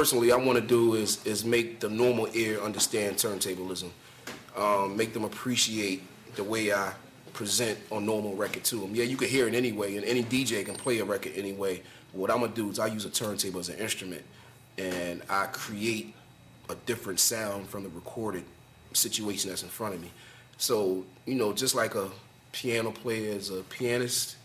personally I want to do is make the normal ear understand turntablism, make them appreciate the way I present on normal record to them. Yeah, you can hear it anyway, and any DJ can play a record anyway. What I'm gonna do is I use a turntable as an instrument, and I create a different sound from the recorded situation that's in front of me. So, you know, just like a piano player is a pianist,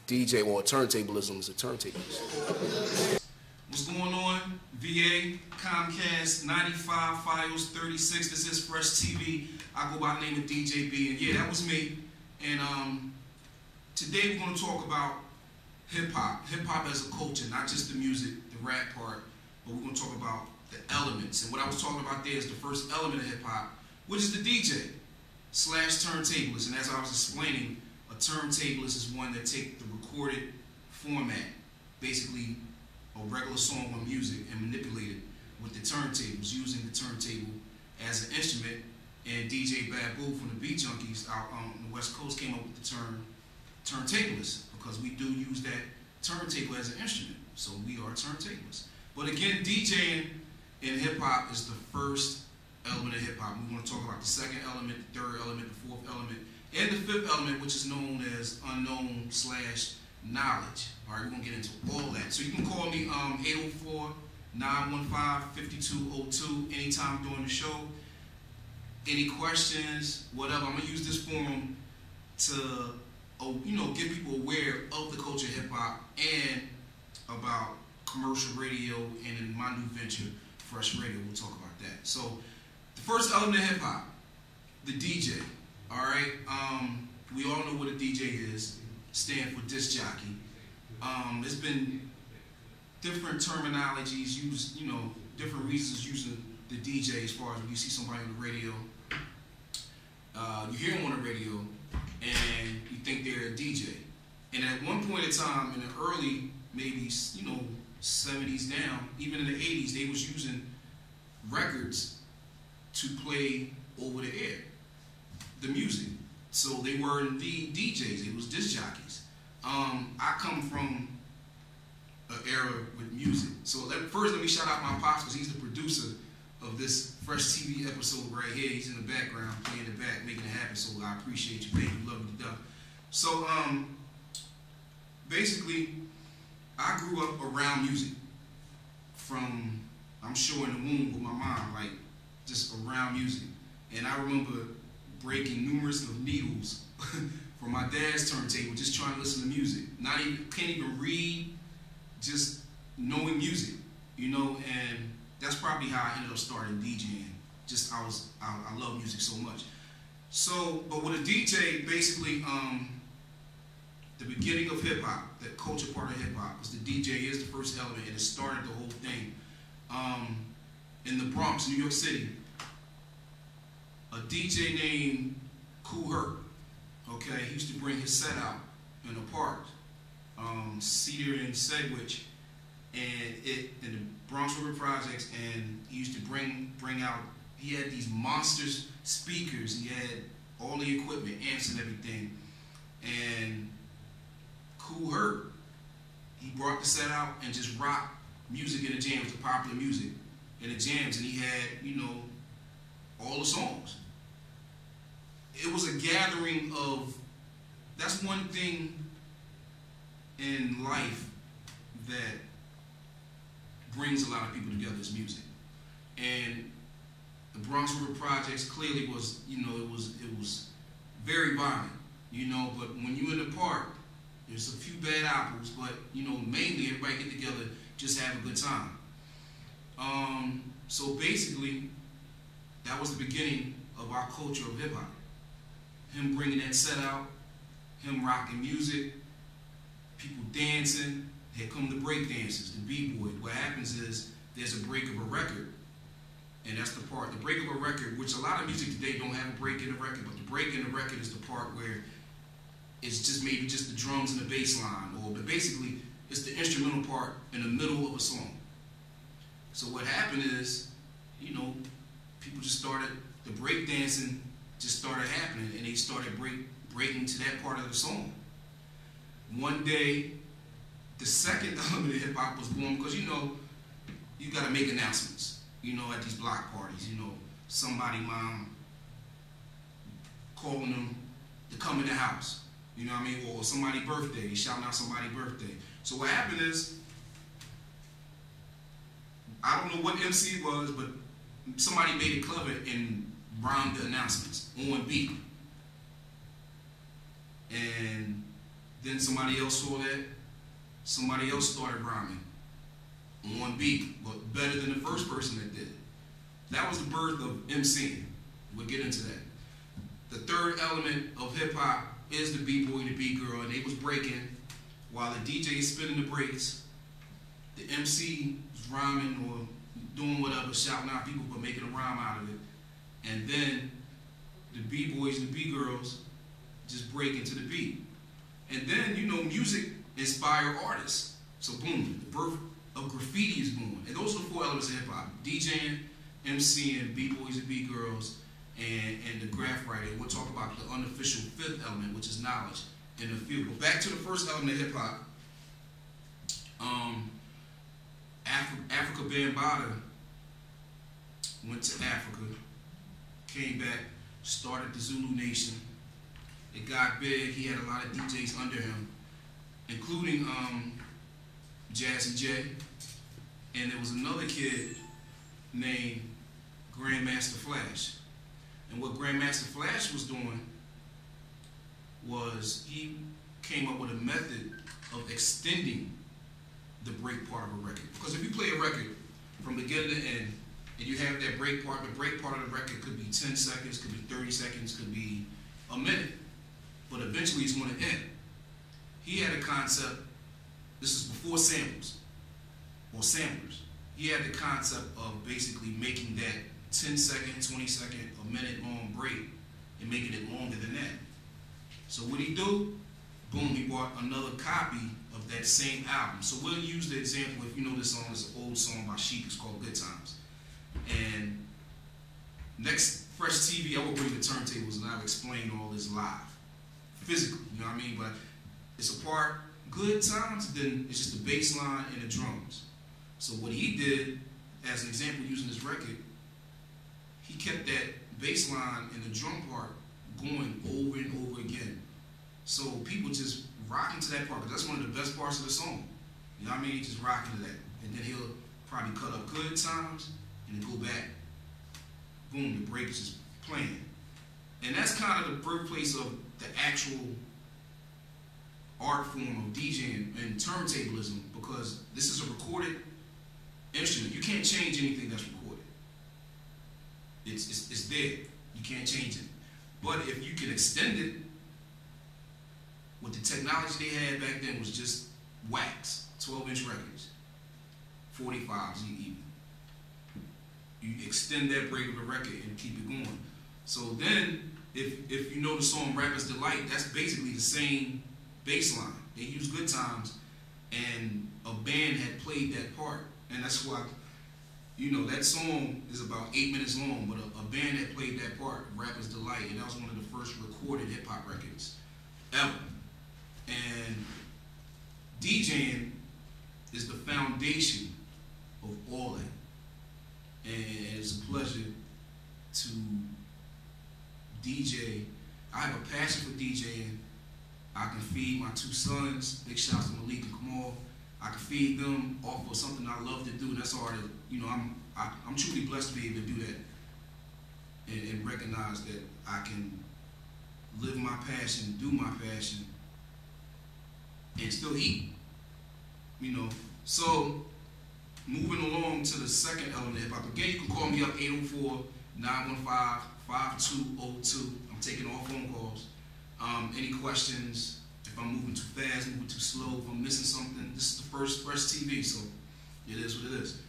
DJ or turntablism is a turntablist. What's going on? VA, Comcast, 95, Fios 36. This is Fresh TV. I go by the name of DJ B, and yeah, that was me. And today we're going to talk about hip-hop. Hip-hop as a culture, not just the music, the rap part, but we're going to talk about the elements. And what I was talking about there is the first element of hip-hop, which is the DJ / turntablist. And as I was explaining, a turntablist is one that takes the recorded format, basically a regular song on music, and manipulate it with the turntables, using the turntable as an instrument. And DJ Babu from the Beat Junkies out on the West Coast came up with the term turntablist, because we do use that turntable as an instrument. So we are turntablists. But again, DJing in hip-hop is the first element of hip-hop. We want to talk about the second element, the third element, the fourth element, and the fifth element, which is known as unknown / knowledge. All right, we're going to get into all that. So you can call me 804-915-5202 anytime during the show. Any questions, whatever. I'm going to use this forum to, you know, get people aware of the culture of hip-hop and about commercial radio, and in my new venture, Fresh Radio, we'll talk about that. So the first element of hip-hop, the DJ. All right, we all know what a DJ is. Stand for disc jockey. There's been different terminologies used, you know, different reasons using the DJ. As far as when you see somebody on the radio, you hear them on the radio, and you think they're a DJ. And at one point in time, in the early, maybe, you know, 70s down, even in the 80s, they was using records to play over the air, the music. So they were indeed DJs, it was disc jockeys. I come from an era with music. So first let me shout out my pops, because he's the producer of this Fresh TV episode right here. He's in the background, playing the back, making it happen. So I appreciate you, baby, love you to death. So basically, I grew up around music from, I'm sure, in the womb with my mom, like just around music. And I remember breaking numerous of needles from my dad's turntable, just trying to listen to music. Can't even read, just knowing music, you know. And that's probably how I ended up starting DJing. Just I love music so much. So, but with a DJ, basically, the beginning of hip hop, the culture part of hip hop, because the DJ is the first element, and it started the whole thing. In the Bronx, New York City, a DJ named Kool Herc, okay, he used to bring his set out in a park, Cedar and Sedgwick, and in the Bronx River Projects, and he used to bring out, he had these monsters speakers, he had all the equipment, amps and everything, and Kool Herc, he brought the set out and just rocked music in the jams, the popular music in the jams, and he had, you know, all the songs. It was a gathering of, that's one thing in life that brings a lot of people together, is music. And the Bronx River Projects clearly was, you know, it was very violent, you know, but when you're in the park, there's a few bad apples, but, you know, mainly everybody get together, just have a good time. So basically, that was the beginning of our culture of hip-hop. Him bringing that set out, him rocking music, people dancing. Here come the break dancers, the b-boy. What happens is there's a break of a record, and that's the part, the break of a record, which a lot of music today don't have a break in the record, but the break in the record is the part where it's just maybe just the drums and the bass line, but basically it's the instrumental part in the middle of a song. So what happened is, you know, people just started, the break dancing just started happening, and they started breaking to that part of the song. One day, the second element of hip hop was born, because, you know, you got to make announcements, you know, at these block parties. You know, somebody mom calling them to come in the house, you know what I mean, or somebody's birthday, they shouting out somebody's birthday. So what happened is, I don't know what MC it was, but somebody made it clever and rhymed the announcements on beat. And then somebody else saw that, somebody else started rhyming on beat, but better than the first person that did it. That was the birth of MCing. We'll get into that. The third element of hip hop is the B-boy and the B-girl, and they was breaking while the DJ is spinning the breaks. The MC is rhyming or doing whatever, shouting out people, but making a rhyme out of it. And then the B-boys and the B-girls just break into the beat. And then, you know, music inspire artists. So boom, the birth of graffiti is born. And those are the four elements of hip hop: DJing, MCing, B-boys and B-girls, and the graph writing. We'll talk about the unofficial fifth element, which is knowledge in the field. But back to the first element of hip hop. Africa Bambaataa went to Africa, came back, started the Zulu Nation. It got big. He had a lot of DJs under him, including Jazzy J. And there was another kid named Grandmaster Flash. And what Grandmaster Flash was doing was he came up with a method of extending the break part of a record. Because if you play a record from beginning to end, and you have that break part, the break part of the record could be 10 seconds, could be 30 seconds, could be a minute, but eventually it's going to end. He had a concept, this is before samples, or samplers. He had the concept of basically making that 10 second, 20 second, a minute long break, and making it longer than that. So what he do? Boom, he bought another copy of that same album. So we'll use the example, if you know this song, is an old song by Chic, it's called Good Times. And next Fresh TV, I will bring the turntables and I'll explain all this live, physically, you know what I mean? But it's a part, Good Times, then it's just the bass line and the drums. So what he did, as an example using this record, he kept that bass line and the drum part going over and over again. So people just rocking to that part, because that's one of the best parts of the song. You know what I mean? Just rocking to that. And then he'll probably cut up Good Times and then go back. Boom, the break is just playing. And that's kind of the birthplace of the actual art form of DJing and turntablism, because this is a recorded instrument. You can't change anything that's recorded. It's there. You can't change it. But if you can extend it, what the technology they had back then was just wax, 12-inch records, 45s even. You extend that break of the record and keep it going. So then, if you know the song Rapper's Delight, that's basically the same bass line. They used Good Times, and a band had played that part. And that's why, you know, that song is about 8 minutes long, but a band had played that part, Rapper's Delight, and that was one of the first recorded hip-hop records ever. And DJing is the foundation of all that. And it's a pleasure to DJ. I have a passion for DJing. I can feed my two sons, big shouts to Malik and Kamal. I can feed them off of something I love to do, and that's all that, you know, I'm truly blessed to be able to do that and recognize that I can live my passion, do my passion, and still eat, you know. So, moving along to the second element of hip-hop. Again, you can call me up, 804-915-5202. I'm taking all phone calls. Any questions? If I'm moving too fast, moving too slow, if I'm missing something, this is the first Fresh TV, so it is what it is.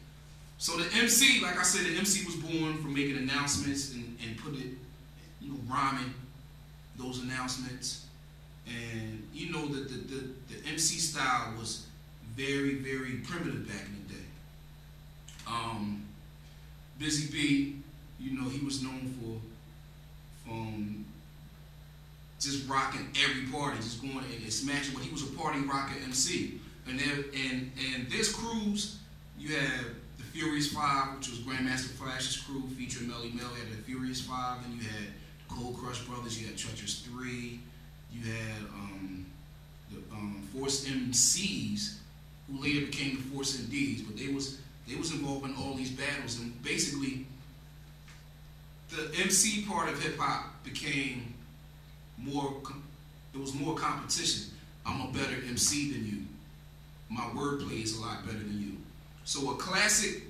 So the MC, like I said, the MC was born from making announcements and put it, you know, rhyming those announcements. And you know that the MC style was very, very primitive back in the day. Busy B, you know, he was known for just rocking every party, just going and smashing. But he was a party rocker MC. And there's crews. You have the Furious Five, which was Grandmaster Flash's crew, featuring Melly Mel. You had the Furious Five, then you had the Cold Crush Brothers, you had Treacherous 3, you had the Force MCs, who later became the Force MDs, but they was involved in all these battles, and basically the MC part of hip hop became more. It was more competition. I'm a better MC than you. My wordplay is a lot better than you. So a classic,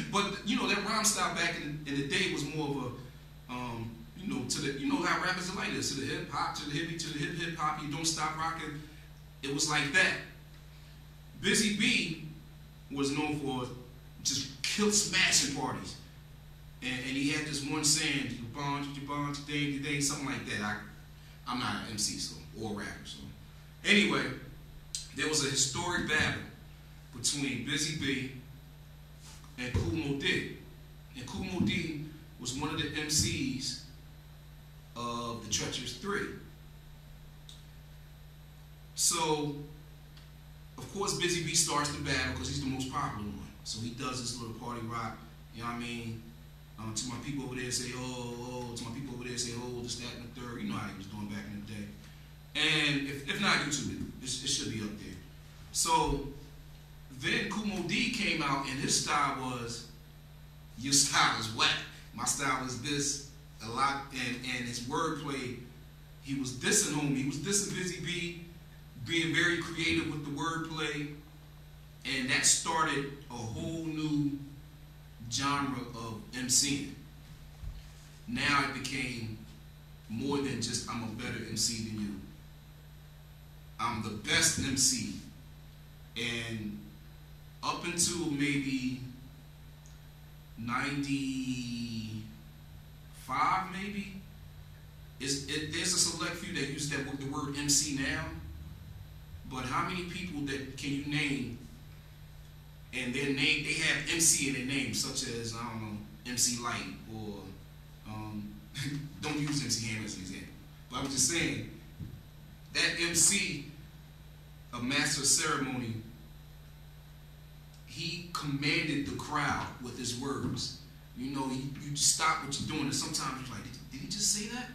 but you know that rhyme style back in the day was more of a, you know, to the, you know how rappers are like this, to the hip hop, to the hippie, to the hip hop. You don't stop rocking. It was like that. Busy B was known for just kill smashing parties, and he had this one saying, today, something like that. I'm not an MC or a rapper, so anyway, there was a historic battle between Busy B and Kool Moe Dee, and Kool Moe Dee was one of the MCs of the Treacherous 3. So, of course, Busy B starts the battle because he's the most popular one. So he does this little party rock, you know what I mean? To my people over there say, oh, to my people over there say, oh, this, that, and the third. You know how he was doing back in the day. And if not YouTube, it should be up there. So then Kool Moe Dee came out, and his style was, your style is whack. My style is this, a lot, and his wordplay, he was dissing homie. He was dissing Busy B, being very creative with the wordplay, and that started a whole new genre of MCing. Now it became more than just I'm a better MC than you. I'm the best MC. And up until maybe 95 maybe, there's a select few that use the word MC now, but how many people that can you name and their name, they have MC in their name, such as, I don't know, MC Light, or don't use MC Hammer as an example, but I'm just saying that MC, a master of ceremony, he commanded the crowd with his words. You know, you stop what you're doing, and sometimes you're like, did he just say that?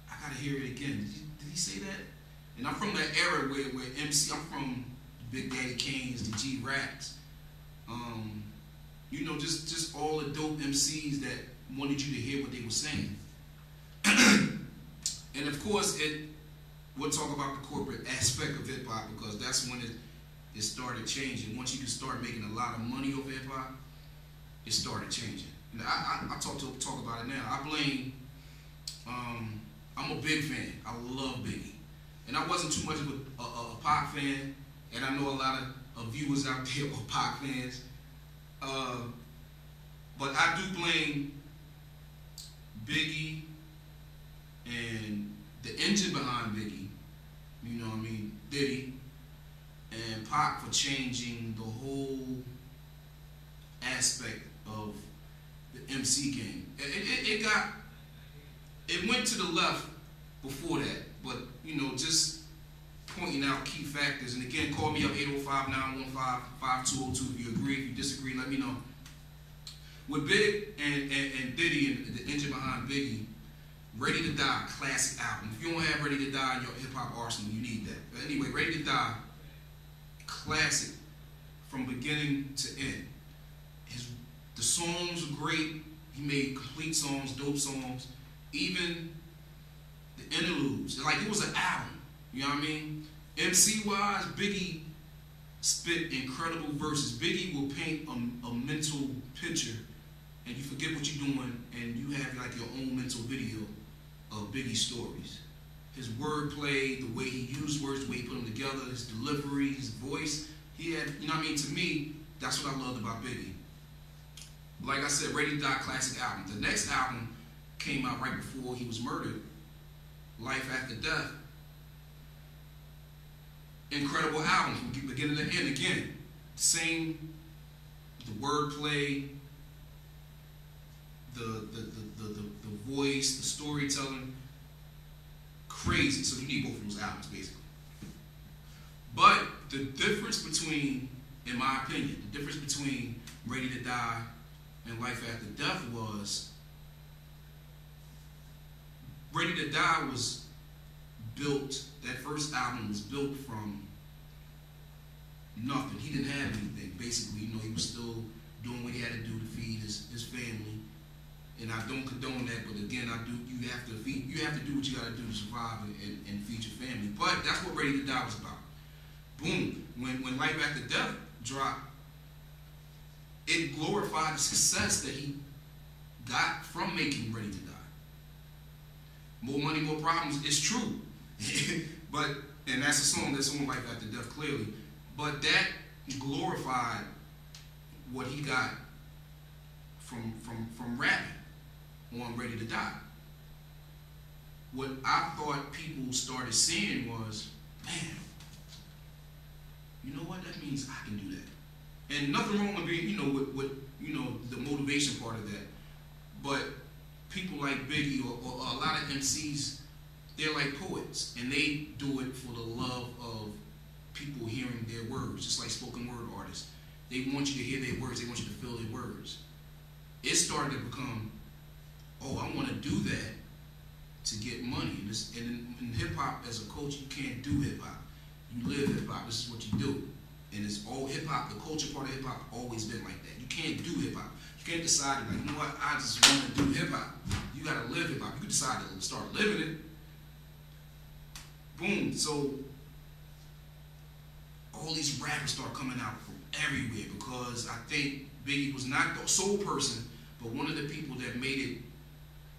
I gotta hear it again. Did he say that? And I'm from that era where MC, I'm from Big Daddy Kane's, the G-Raps. You know, just all the dope MCs that wanted you to hear what they were saying. And of course, we'll talk about the corporate aspect of hip hop, because that's when it started changing. Once you can start making a lot of money over hip hop, it started changing. And I talk about it now. I blame. I'm a big fan. I love Biggie, and I wasn't too much of a Pac fan, and I know a lot of viewers out there are Pac fans. But I do blame Biggie and the engine behind Biggie, you know what I mean, Diddy, and Pac for changing the whole aspect of the MC game. It went to the left before that, but you know, just pointing out key factors. And again, call me up 805-915-5202 if you agree. If you disagree, let me know. With Big and Diddy and the engine behind Biggie, Ready to Die, classic album. If you don't have Ready to Die in your hip-hop arsenal, you need that. But anyway, Ready to Die, classic from beginning to end. The songs were great. He made complete songs, dope songs. Even the interludes, like it was an album. You know what I mean? MC-wise, Biggie spit incredible verses. Biggie will paint a mental picture, and you forget what you're doing, and you have like your own mental video of Biggie's stories. His wordplay, the way he used words, the way he put them together, his delivery, his voice. He had, you know what I mean? To me, that's what I loved about Biggie. Like I said, Ready to Die, classic album. The next album came out right before he was murdered, Life After Death. Incredible album from beginning to end. Again, same, the wordplay, the voice, the storytelling, crazy. So you need both of those albums, basically. But the difference between, in my opinion, the difference between Ready to Die and Life After Death was, Ready to Die was built, that first album was built from nothing. He didn't have anything. Basically, you know, he was still doing what he had to do to feed his family. And I don't condone that, but again, you have to do what you gotta do to survive and feed your family. But that's what Ready to Die was about. Boom. When Life After Death dropped, it glorified the success that he got from making Ready to Die. More money, more problems, it's true. And that's a song Life After Death, clearly. But that glorified what he got from rapping on Ready to Die. What I thought people started seeing was, man, you know what? That means I can do that. And nothing wrong with being, the motivation part of that. But people like Biggie or a lot of MCs, they're like poets, and they do it for the love of people hearing their words, just like spoken word artists. They want you to hear their words. They want you to feel their words. It started to become, oh, I want to do that to get money. And in hip-hop, as a coach, you can't do hip-hop. You live hip-hop. This is what you do. And it's all hip-hop. The culture part of hip-hop always been like that. You can't do hip-hop. You can't decide, like, you know what, I just want to do hip-hop. You got to live hip-hop. You can decide to start living it. Boom. So all these rappers start coming out from everywhere because I think Biggie was not the sole person, but one of the people that made it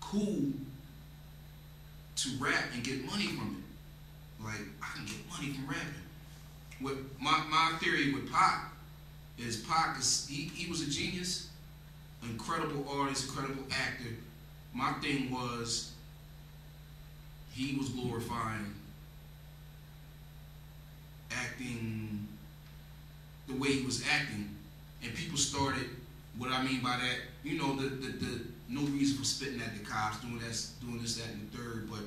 cool to rap and get money from it. Like, I can get money from rapping. What my theory with Pac is he was a genius, incredible artist, incredible actor. My thing was he was glorifying acting the way he was acting, and people started, what I mean by that, you know, the no reason for spitting at the cops, doing this, that, and the third, but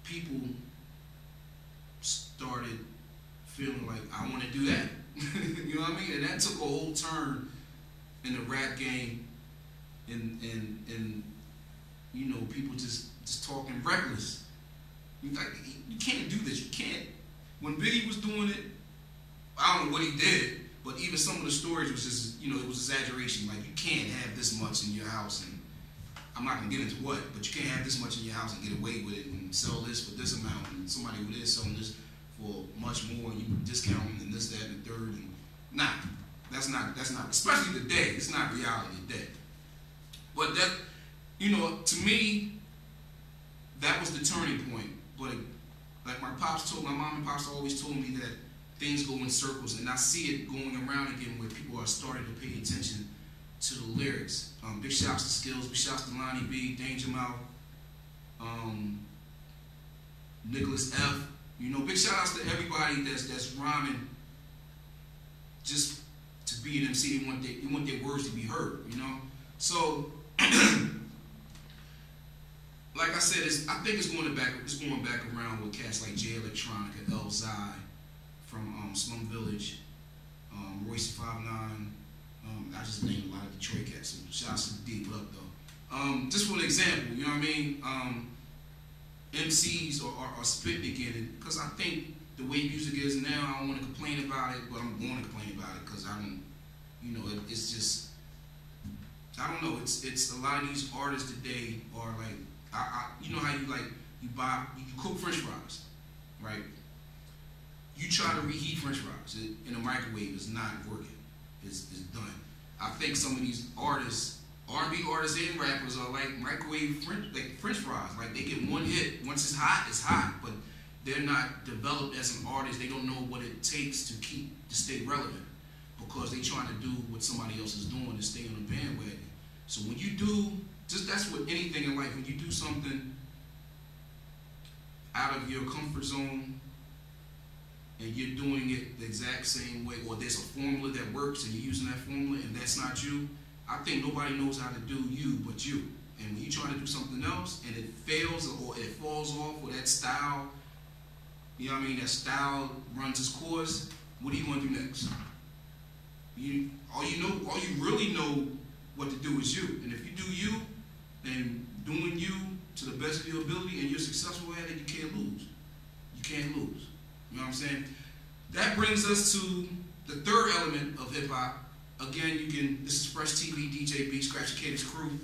people started feeling like, I want to do that. You know what I mean? And that took a whole turn in the rap game, and you know, people just talking reckless. Like, you can't do this. You can't. When Biggie was doing it, I don't know what he did, but even some of the stories was just, you know, it was exaggeration. Like, you can't have this much in your house, and I'm not gonna get into what, but you can't have this much in your house and get away with it and sell this for this amount, and somebody who is selling this for much more, and you discount and this, that, and the third. And nah, that's not, especially today. It's not reality today. But that, you know, to me, that was the turning point. But like my mom and pops always told me that things go in circles, and I see it going around again where people are starting to pay attention to the lyrics. Big shouts to Skills, big shouts to Lonnie B, Danger Mouse, Nicholas F. You know, big shout outs to everybody that's rhyming just to be an MC. They want their words to be heard, you know? So, like I said, I think it's going back around with cats like Jay Electronica, El Zai from Slum Village, Royce 5'9". I just named a lot of Detroit cats. So shouts to the deep up though. Just for an example, you know what I mean? MCs are spitting again, because I think the way music is now, I don't want to complain about it, but I'm going to complain about it because I don't, you know, it's just, I don't know. It's a lot of these artists today are like, you know how you cook French fries, right? You try to reheat French fries in a microwave, it's not working. It's done. I think some of these artists, R&B artists and rappers, are like microwave French fries. Like, they get one hit. Once it's hot, but they're not developed as an artist. They don't know what it takes to stay relevant, because they're trying to do what somebody else is doing to stay on the bandwagon. So when you do, that's with anything in life, when you do something out of your comfort zone, and you're doing it the exact same way, or there's a formula that works and you're using that formula and that's not you, I think nobody knows how to do you but you. And when you try to do something else and it fails or it falls off, or that style, you know what I mean, that style runs its course, what do you want to do next? All you really know what to do is you. And if you do you, and doing you to the best of your ability, and you're successful at it, you can't lose. You can't lose. You know what I'm saying? That brings us to the third element of hip hop. Again, this is Fresh TV, DJ B, Scratch the Cadence crew.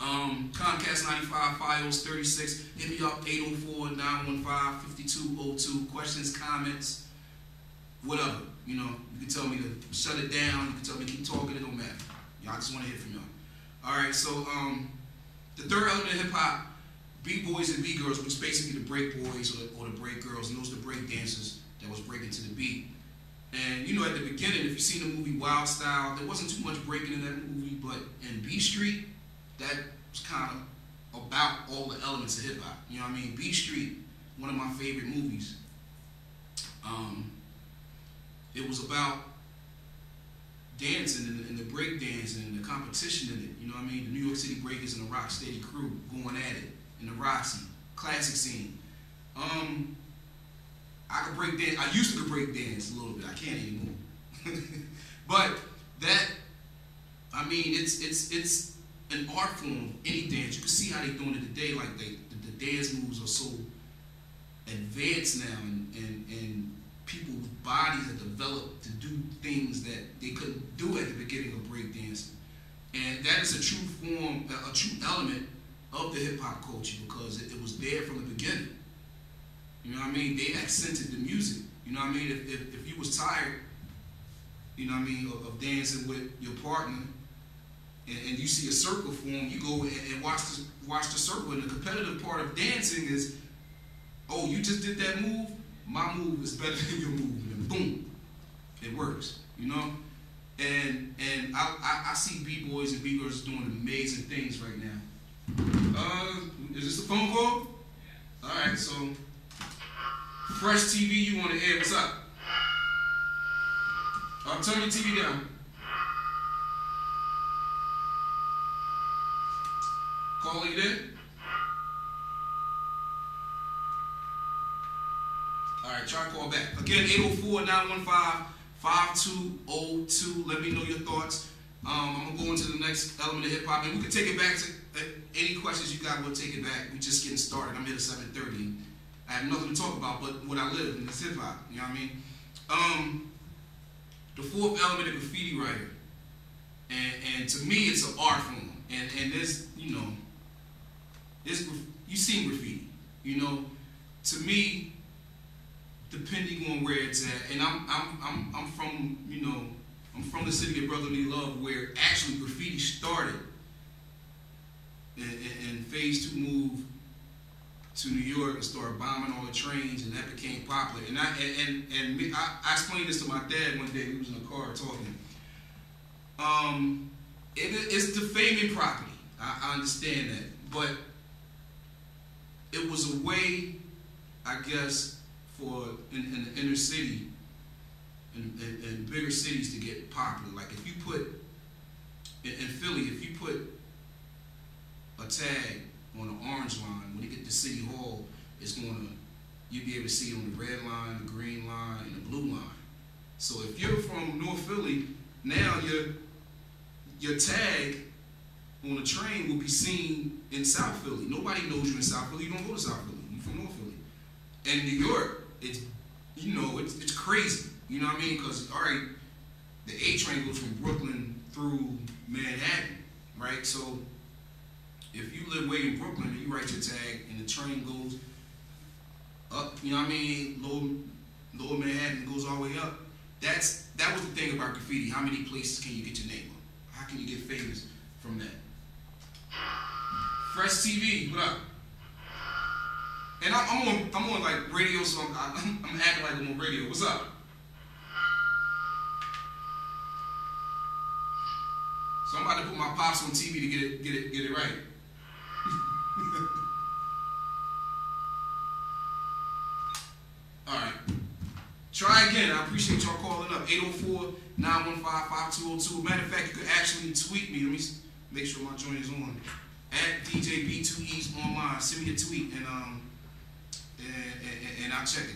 Comcast 95, Files 36, hit me up 804-915-5202. Questions, comments, whatever. You know, you can tell me to shut it down, you can tell me to keep talking, it don't matter. Y'all just want to hear from y'all. Alright, so the third element of hip hop, B-boys and B-girls, which is basically the break boys or the break girls, and those are the break dancers that was breaking to the beat. And you know, at the beginning, if you've seen the movie Wild Style, there wasn't too much breaking in that movie, but in B Street, that was kind of about all the elements of hip hop. You know what I mean? B Street, one of my favorite movies. It was about dancing and the break dancing and the competition in it. You know what I mean? The New York City Breakers and the Rock Steady crew going at it in the Roxy classic scene. I could break dance. I used to break dance a little bit. I can't anymore. But that, I mean, it's an art form. Any dance, you can see how they doing it today. Like the dance moves are so advanced now, and people's bodies are developed to do things that they couldn't do at the beginning of breakdancing. And that is a true form, a true element of the hip hop culture, because it was there from the beginning. You know what I mean? They accented the music. You know what I mean? If you was tired, you know what I mean, of dancing with your partner, and you see a circle form, you go and watch the circle. And the competitive part of dancing is, oh, you just did that move? My move is better than your move. And boom, it works. You know? And I see B-boys and B-girls doing amazing things right now. Is this a phone call? Yeah. All right, so Fresh TV, you on the air? What's up? Turn your TV down. Caller, you there? All right, try to call back. Again, 804-915-5202. Let me know your thoughts. I'm going to go into the next element of hip-hop, and we can take it back to any questions you got. We'll take it back. We're just getting started. I'm here at 7:30. I have nothing to talk about but what I live in, this hip-hop. You know what I mean? The fourth element of graffiti writer. And to me, it's an art form. And there's, you know, you've seen graffiti. You know, to me, depending on where it's at, and I'm from, you know, I'm from the city of brotherly love, where actually graffiti started, and Phase 2 moved to New York and started bombing all the trains, and that became popular. And I explained this to my dad one day. We was in a car talking. It's defaming property. I understand that, but it was a way, I guess, for in the inner city and bigger cities to get popular. Like if you put in Philly, if you put a tag on the orange line, when you get to City Hall, you'll be able to see it on the red line, the green line, and the blue line. So if you're from North Philly, now your tag on the train will be seen in South Philly. Nobody knows you in South Philly. You don't go to South Philly. You're from North Philly. And New York, it's crazy. You know what I mean? Because, all right, the A train goes from Brooklyn through Manhattan, right? So if you live way in Brooklyn and you write your tag and the train goes up, you know what I mean, lower Manhattan goes all the way up. That was the thing about graffiti. How many places can you get your name on? How can you get famous from that? Fresh TV, what up? And I'm on like radio, so I'm acting like I'm on radio. What's up? So I'm about to put my pops on TV to get it right. All right. Try again. I appreciate y'all calling up. 804-915-5202. Matter of fact, you could actually tweet me. Let me make sure my joint is on. At DJB2Es online. Send me a tweet and I'll check it.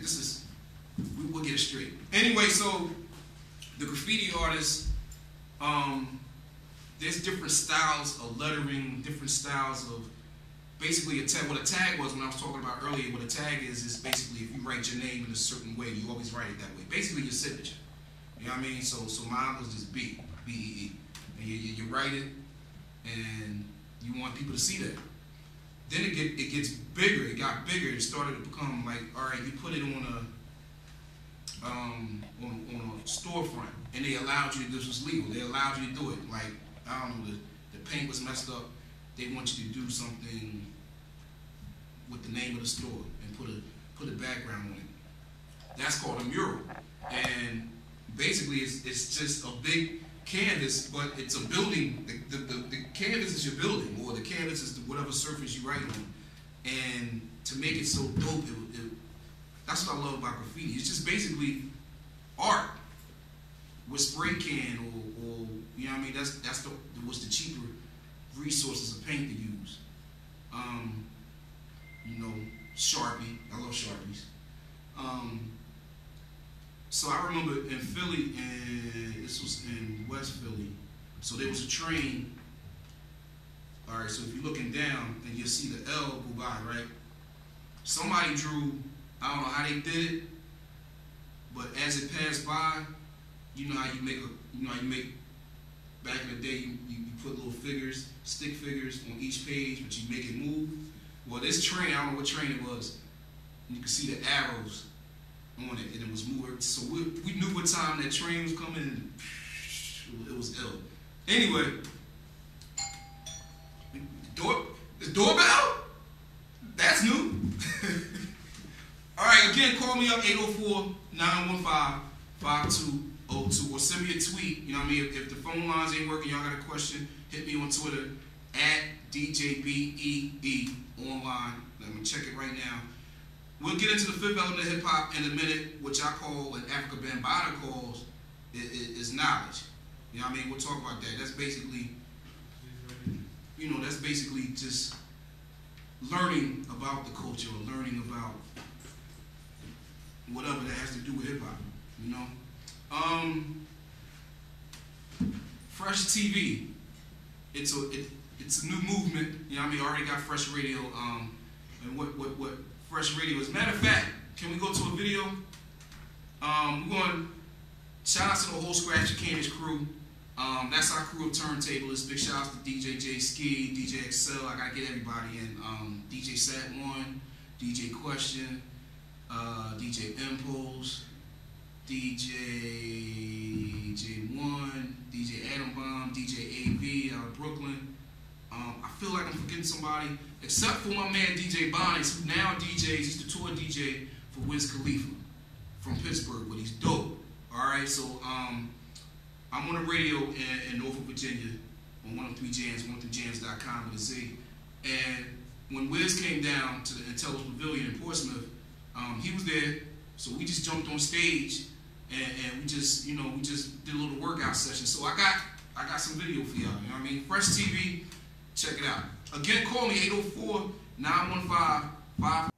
We'll get it straight. Anyway, so the graffiti artists, there's different styles of lettering, different styles of basically a tag. What a tag was when I was talking about earlier, what a tag is basically if you write your name in a certain way, you always write it that way. Basically your signature. You know what I mean? So mine was just B-E-E. And you write it and you want people to see that. Then it gets bigger, it got bigger, it started to become like, all right, you put it on a storefront and they allowed you to do this was legal. They allowed you to do it. Like, I don't know, the paint was messed up. They want you to do something with the name of the store and put a background on it. That's called a mural. And basically it's just a big canvas, but it's a building. The canvas is your building, or the canvas is whatever surface you write on. And to make it so dope, that's what I love about graffiti. It's just basically art with spray can, or you know what I mean. That's what's the cheaper resources of paint to use. You know, Sharpie. I love Sharpies. So I remember in Philly, and this was in West Philly. So there was a train. All right. So if you're looking down, and you'll see the L go by, right? Somebody drew. I don't know how they did it, but as it passed by, you know how you make back in the day, you put little figures, stick figures on each page, but you make it move. Well, this train, I don't know what train it was, and you can see the arrows on it, and it was moving. So we knew what time that train was coming, and it was ill. Anyway, the doorbell? That's new. All right, again, call me up, 804-915-5202, or send me a tweet. You know what I mean? If the phone lines ain't working, y'all got a question, hit me on Twitter, @DJBEE online. Let me check it right now. We'll get into the fifth element of hip-hop in a minute, which I call, and Africa Bambaataa calls, is knowledge. You know what I mean? We'll talk about that. That's basically, you know, that's basically just learning about the culture, or learning about whatever that has to do with hip-hop, you know? Fresh TV, it's a new movement, you know what I mean? I already got Fresh Radio, and what Fresh Radio is. Matter of fact, can we go to a video? We're going, shout out to the whole Scratch Your Canvas crew. That's our crew of Turntablelists. Big shout out to DJ J Ski, DJ Excel, I gotta get everybody in. DJ Sat One, DJ Question, DJ Impulse, DJ J1, DJ A.R.M, DJ A.B out of Brooklyn. I feel like I'm forgetting somebody, except for my man DJ Bonnie's, who now DJs, he's the tour DJ for Wiz Khalifa from Pittsburgh, but he's dope. Alright, so I'm on the radio in Norfolk, Virginia on 103 Jams, 103jams.com with a Z. And when Wiz came down to the Intellis Pavilion in Portsmouth, he was there, so we just jumped on stage and we just did a little workout session. So I got some video for y'all, you know what I mean? Fresh TV, check it out. Again, call me 804-915-5.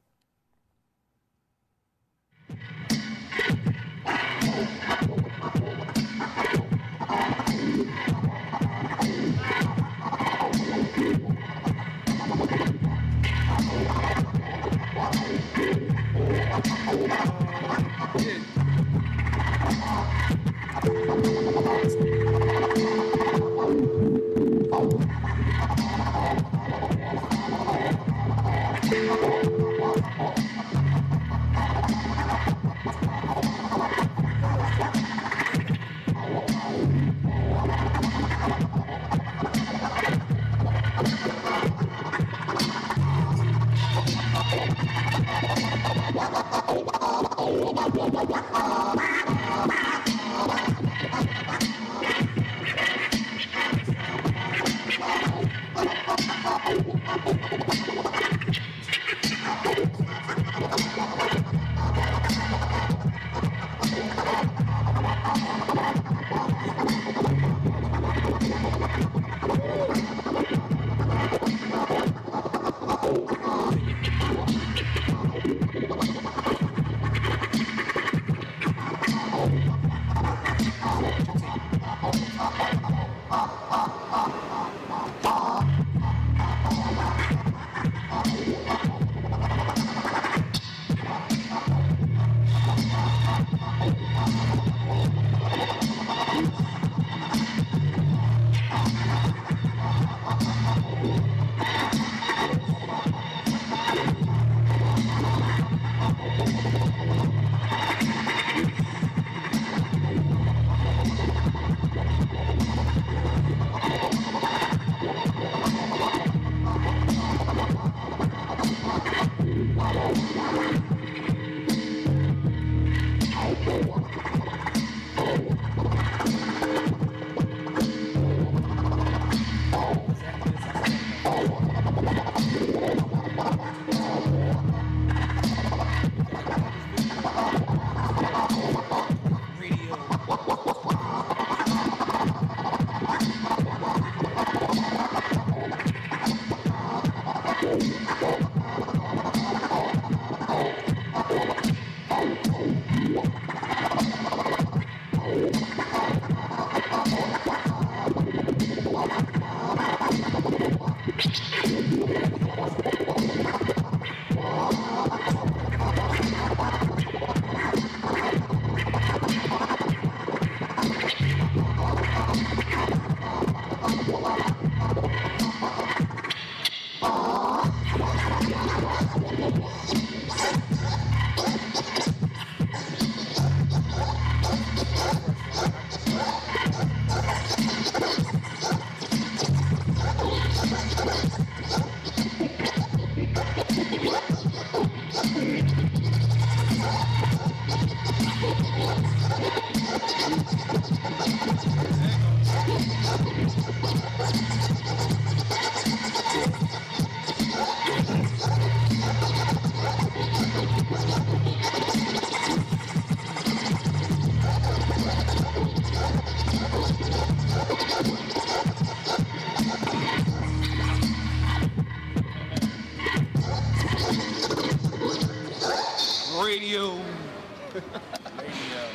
Radio.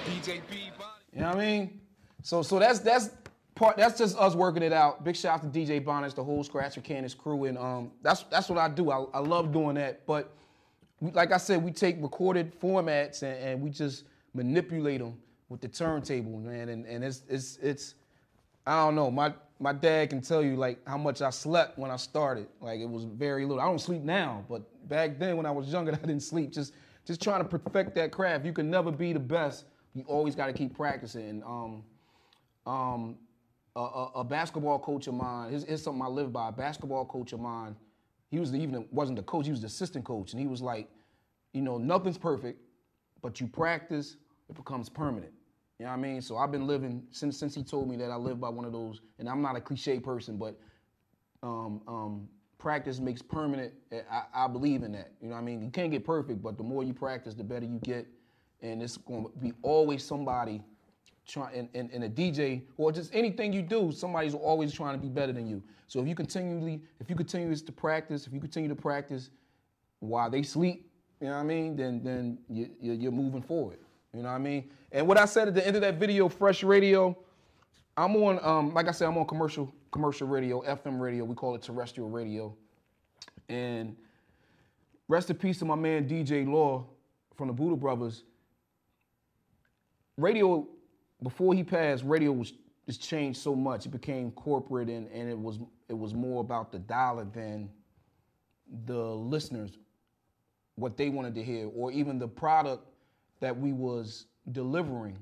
DJ B. You know what I mean? So that's just us working it out. Big shout out to DJ Bonnets, the whole Scratch Mechanics crew, and that's what I do. I love doing that. But like I said, we take recorded formats and we just manipulate them with the turntable, man. And it's I don't know. My dad can tell you like how much I slept when I started. Like it was very little. I don't sleep now, but back then when I was younger, I didn't sleep. Just trying to perfect that craft. You can never be the best. You always got to keep practicing. A basketball coach of mine, here's something I live by. A basketball coach of mine, wasn't the coach, he was the assistant coach, and he was like, you know, nothing's perfect, but you practice, it becomes permanent. You know what I mean? So I've been living since he told me that I live by one of those, and I'm not a cliche person, but practice makes permanent. I believe in that. You know what I mean? You can't get perfect, but the more you practice, the better you get. And it's going to be always somebody trying, and a DJ, or just anything you do, somebody's always trying to be better than you. So if you continue to practice while they sleep, you know what I mean, then you're moving forward. You know what I mean? And what I said at the end of that video, Fresh Radio, I'm on, like I said, I'm on commercial radio, FM radio. We call it terrestrial radio. And rest in peace to my man DJ Law from the Buddha Brothers. Radio, before he passed, radio was changed so much. It became corporate, and it was more about the dollar than the listeners, what they wanted to hear, or even the product that we was delivering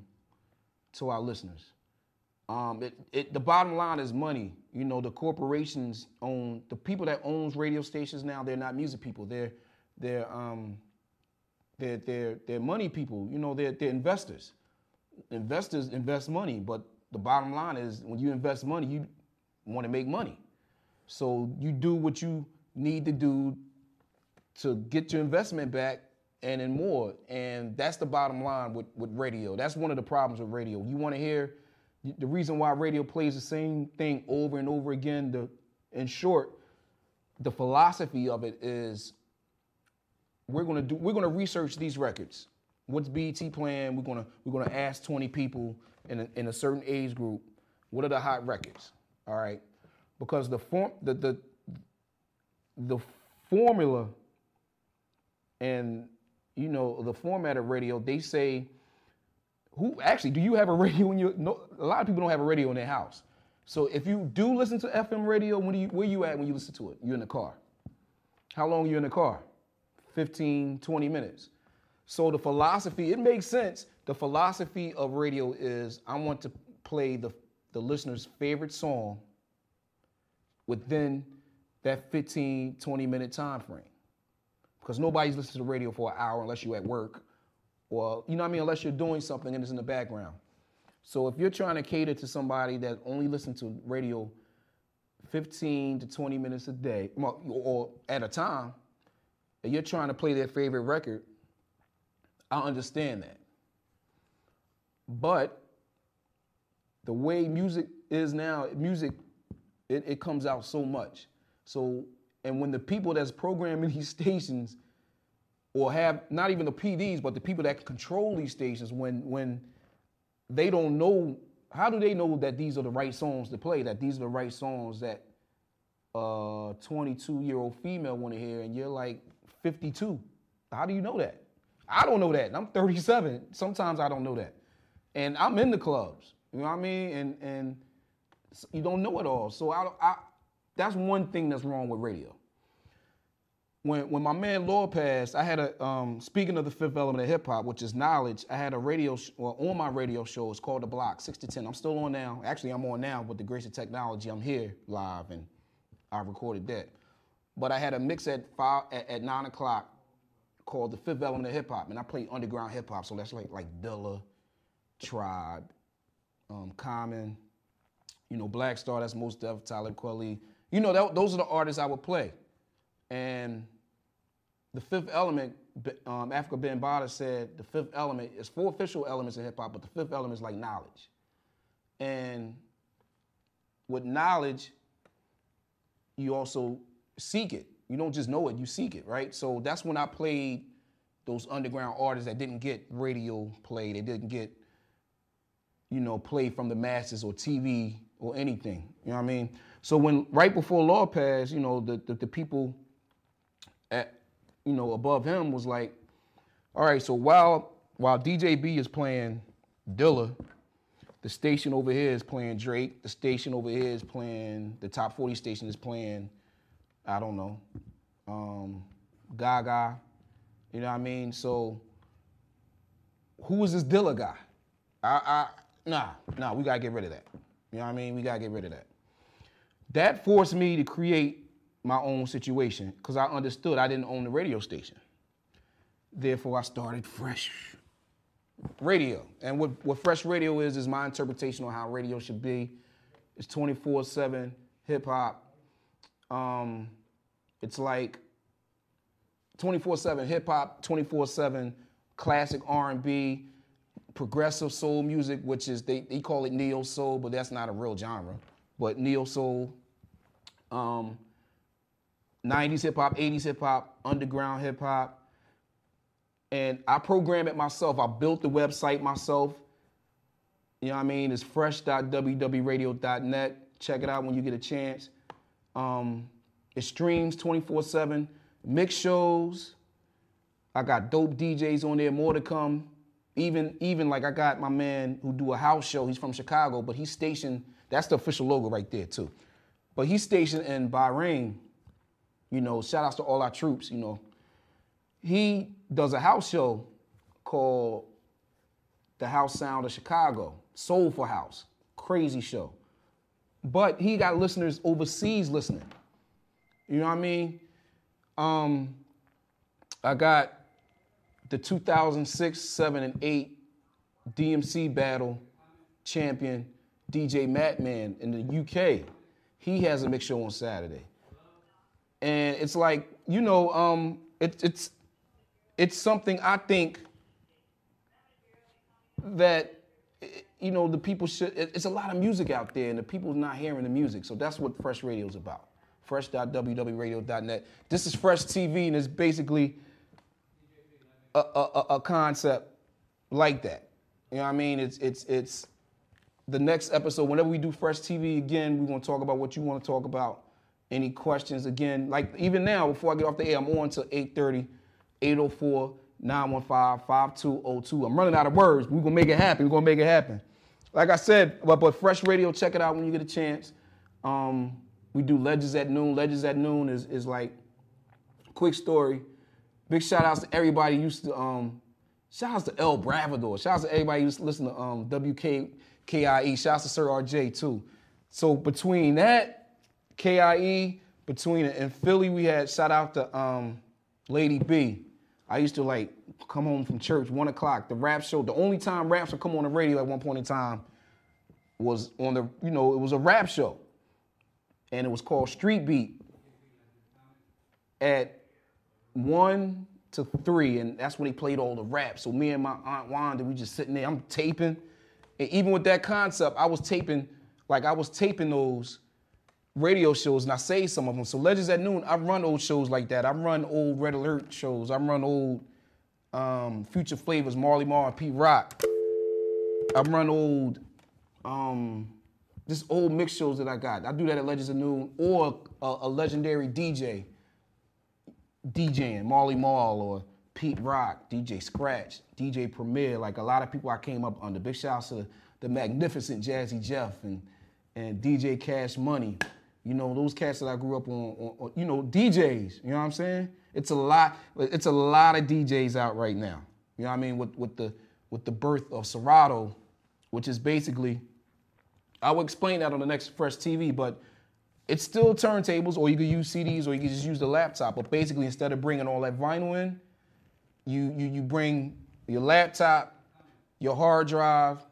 to our listeners. The bottom line is money. You know, the corporations own, the people that owns radio stations now, they're not music people. They're money people. You know, they're investors. Investors invest money, but the bottom line is when you invest money, you want to make money. So you do what you need to do to get your investment back and then more. And that's the bottom line with radio. That's one of the problems with radio. You want to hear, the reason why radio plays the same thing over and over again, in short, the philosophy of it is we're gonna research these records. What's BET playing? We're gonna ask 20 people in a certain age group, what are the hot records? All right, because the formula and you know the format of radio, they say, do you have a radio in your? No, a lot of people don't have a radio in their house. So if you do listen to FM radio, where you at when you listen to it? You're in the car. How long are you in the car? 15, 20 minutes. So the philosophy, it makes sense. The philosophy of radio is I want to play the listener's favorite song within that 15, 20-minute time frame. Because nobody's listening to radio for an hour unless you're at work or, you know what I mean, unless you're doing something and it's in the background. So if you're trying to cater to somebody that only listens to radio 15 to 20 minutes a day or at a time, and you're trying to play their favorite record, I understand that. But the way music is now, it comes out so much. So, and when the people that's programming these stations, or have not even the PDs, but the people that control these stations, when they don't know, how do they know that these are the right songs to play, that these are the right songs that a 22-year-old female want to hear, and you're like 52. How do you know that? I don't know that. And I'm 37. Sometimes I don't know that. And I'm in the clubs. You know what I mean? And you don't know it all. So that's one thing that's wrong with radio. When my man Law passed, I had a, speaking of the fifth element of hip hop, which is knowledge, I had a on my radio show, it's called The Block, 6 to 10. I'm still on now. Actually, I'm on now with the grace of technology. I'm here live and I recorded that. But I had a mix at 9 o'clock called The Fifth Element of Hip Hop, and I played underground hip hop. So that's like Dilla, Tribe, Common, Black Star, that's Mos Def, Talib Kweli. Those are the artists I would play. And the fifth element, Africa Bambaataa said, the fifth element is 4 official elements in hip hop, but the fifth element is like knowledge. And with knowledge, you also seek it. You don't just know it, you seek it, right? So that's when I played those underground artists that didn't get radio play, they didn't get, play from the masses or TV or anything, you know what I mean? So right before Law passed, the people above him was like, all right, so while DJ B is playing Dilla, the station over here is playing Drake, the station over here is playing, the top 40 station is playing, I don't know, Gaga, you know what I mean? So who is this Dilla guy? Nah, we gotta get rid of that. You know what I mean? We gotta get rid of that. That forced me to create my own situation because I understood I didn't own the radio station. Therefore, I started Fresh Radio. And what Fresh Radio is my interpretation on how radio should be. It's 24/7 hip hop. It's like 24/7 hip hop, 24/7 classic R&B, progressive soul music, which is, they call it neo soul, but that's not a real genre. But neo soul, 90s hip hop, 80s hip hop, underground hip hop. And I program it myself. I built the website myself. You know what I mean? It's fresh.wwradio.net. Check it out when you get a chance. It streams 24/7. Mix shows. I got dope DJs on there, more to come. Even like I got my man who do a house show. He's from Chicago, but he's stationed, that's the official logo right there too. But he's stationed in Bahrain. Shout outs to all our troops, He does a house show called The House Sound of Chicago, Soulful House, crazy show. But he got listeners overseas listening. You know what I mean? I got the 2006, 7, and 8 DMC battle champion, DJ Madman in the UK. He has a mix show on Saturday. And it's like, it's something I think that, the people should, it's a lot of music out there and the people's not hearing the music. So that's what Fresh Radio is about. Fresh.wwradio.net. This is Fresh TV, and it's basically a concept like that. You know what I mean? It's the next episode, whenever we do Fresh TV again, we're going to talk about what you want to talk about. Any questions, again, like even now, before I get off the air, I'm on till 8:30, 804-915-5202. I'm running out of words. We're going to make it happen. We're going to make it happen. Like I said, but Fresh Radio, check it out when you get a chance. We do Legends at Noon. Legends at Noon is like, quick story. Big shout outs to everybody who used to, shout outs to El Bravador. Shout outs to everybody who used to listen to WKIE. Shout outs to Sir RJ too. So between that, KIE, in Philly, we had shout out to Lady B. I used to like come home from church, 1 o'clock, the rap show. The only time raps would come on the radio at one point in time was on the, it was a rap show. And it was called Street Beat at 1 to 3, and that's when they played all the rap. So me and my Aunt Wanda, we just sitting there, I'm taping. And even with that concept, I was taping those radio shows, and I saved some of them. So Legends at Noon, I run old shows like that. I run old Red Alert shows. I run old Future Flavors, Marley Marl and Pete Rock. I run old, just old mix shows that I got. I do that at Legends of Noon, or a legendary DJ DJing, Marley Marl or Pete Rock, DJ Scratch, DJ Premier, like a lot of people I came up under. Big shouts to the magnificent Jazzy Jeff and DJ Cash Money. You know, those cats that I grew up on, you know, DJs, you know what I'm saying? It's a lot of DJs out right now. You know what I mean? With the birth of Serato, which is basically, I will explain that on the next Fresh TV, but it's still turntables, or you can use CDs, or you can just use the laptop. But basically, instead of bringing all that vinyl in, you bring your laptop, your hard drive,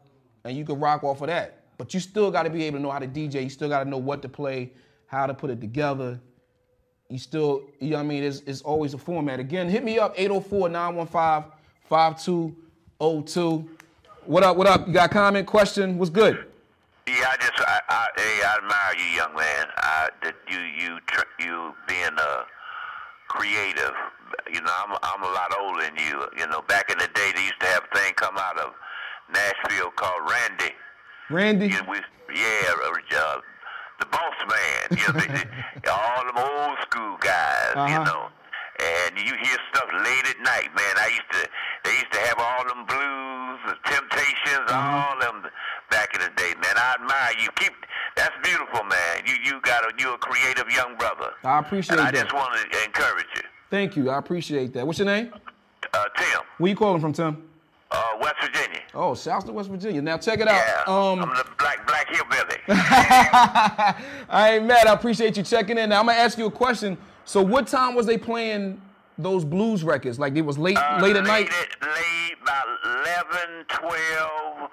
and you can rock off of that. But you still got to be able to know how to DJ. You still got to know what to play, how to put it together. You still, you know what I mean? It's always a format. Again, hit me up, 804-915-5202. What up? You got a comment, question? What's good? Yeah, I admire you, young man. That you being creative. You know, I'm a lot older than you. You know, back in the day, they used to have a thing come out of Nashville called Randy. Randy? The boss man. You know, all them old school guys. You know, and you hear stuff late at night, man. They used to have all them blues, the Temptations, all them back in the day, man. I admire you. That's beautiful, man. You're a creative young brother. I appreciate that. I just want to encourage you. Thank you. I appreciate that. What's your name? Tim. Where you calling from, Tim? West Virginia. Oh, shouts to West Virginia. Now check it out. Yeah, I'm the black hillbilly. I ain't mad. I appreciate you checking in. Now I'm gonna ask you a question. So what time was they playing those blues records? Like it was late at night? Late, about 11, 12.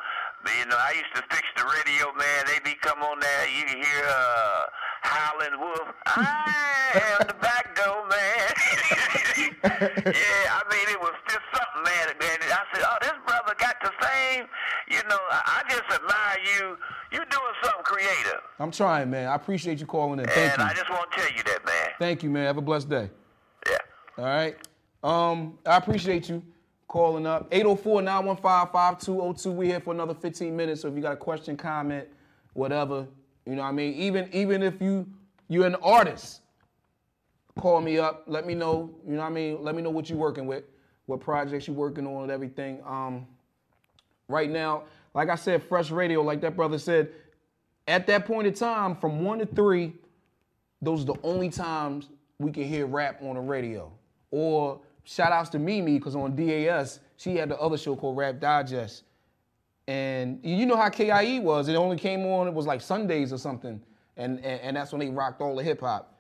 You know, I used to fix the radio, man. They be come on there. You can hear Howlin' Wolf. I am the back door, man. Yeah, I mean, it was just something, man. I said, oh, this brother got the same. You know, I just admire you. You're doing something creative. I'm trying, man. I appreciate you calling in. Thank you. And I just want to tell you that, man. Thank you, man. Have a blessed day. Yeah. All right. I appreciate you calling up. 804-915-5202. We're here for another 15 minutes. So if you got a question, comment, whatever, you know what I mean? Even if you're an artist, call me up. Let me know, you know what I mean? Let me know what you're working with, what projects you're working on and everything. Right now, like I said, Fresh Radio, like that brother said, at that point in time, from 1 to 3, those are the only times we can hear rap on the radio. Or shout outs to Mimi, because on DAS, she had the other show called Rap Digest. And you know how KIE was. It only came on, it was like Sundays or something. And that's when they rocked all the hip hop.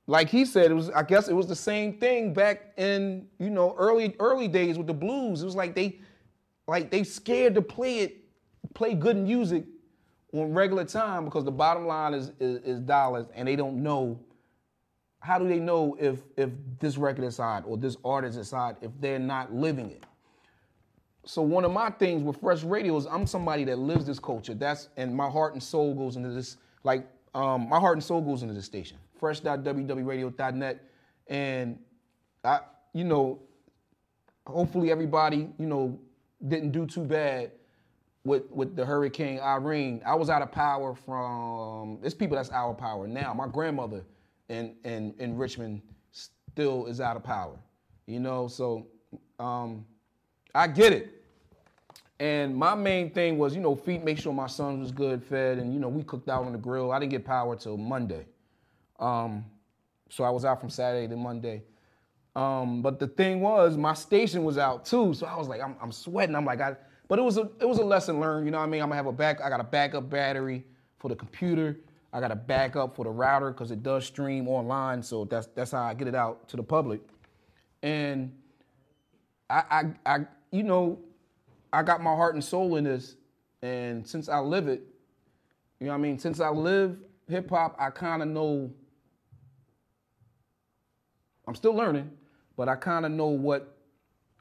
Like he said, I guess it was the same thing back in, you know, early days with the blues. It was like they scared to play good music on regular time, because the bottom line is dollars, and they don't know. How do they know if this record is hot or this artist is hot if they're not living it? So one of my things with Fresh Radio is I'm somebody that lives this culture. And my heart and soul goes into this. Like my heart and soul goes into this station. Fresh.wwradio.net, and I, you know, hopefully everybody, you know, didn't do too bad with the Hurricane A.R.M. I was out of power from. There's people that's out of power now. My grandmother in Richmond still is out of power, you know, so I get it. And my main thing was, you know, make sure my son was good fed, and, you know, we cooked out on the grill. I didn't get power till Monday. So I was out from Saturday to Monday. But the thing was, my station was out too, so I was like, I'm sweating. I'm like, but it was a lesson learned, you know what I mean? I got a backup battery for the computer. I got a backup for the router because it does stream online, so that's how I get it out to the public. And I you know, I got my heart and soul in this, and since I live it, you know what I mean? Since I live hip hop, I kind of know. I'm still learning, but I kind of know what